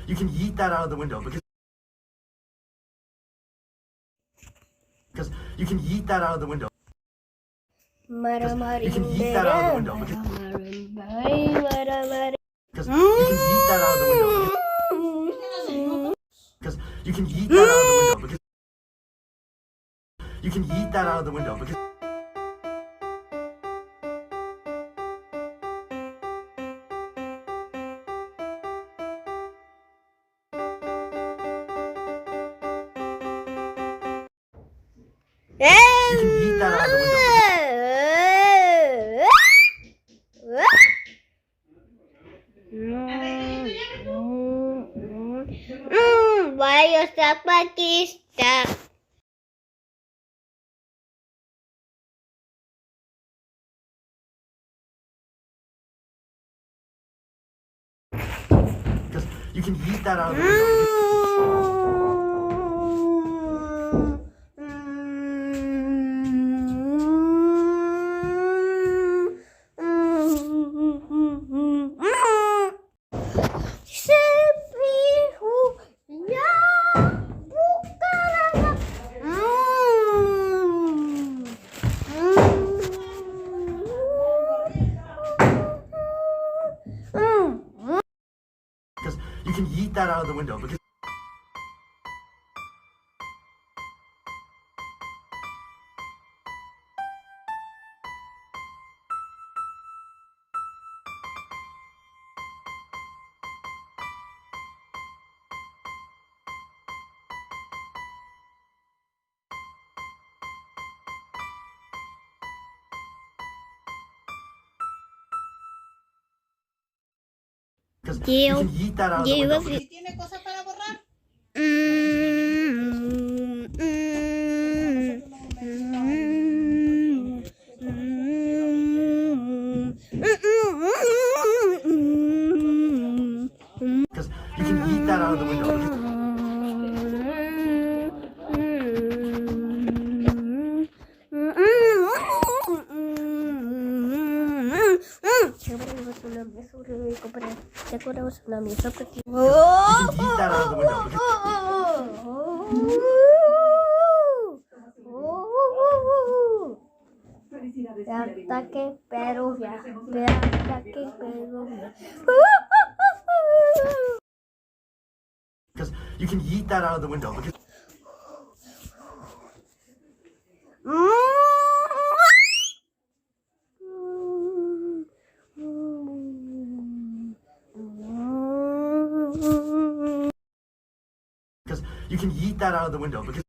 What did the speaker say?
you can yeet that out of the window because you can yeet that out of the window. You can yeet that out of the window because you can yeet that out of the window because you can yeet that out of the window because you can yeet that out of the window because you can yeet that out of the window Why you stuck my key stuck? because you can yeet that out of the window. Because you can yeet that out of the window because you can yeet that out of the window because ¿Tiene cosas para borrar? because you can yeet that out of the window because you can yeet that out of the window because Ataque Peruvian. because you can yeet that out of the window because you can yeet that out of the window because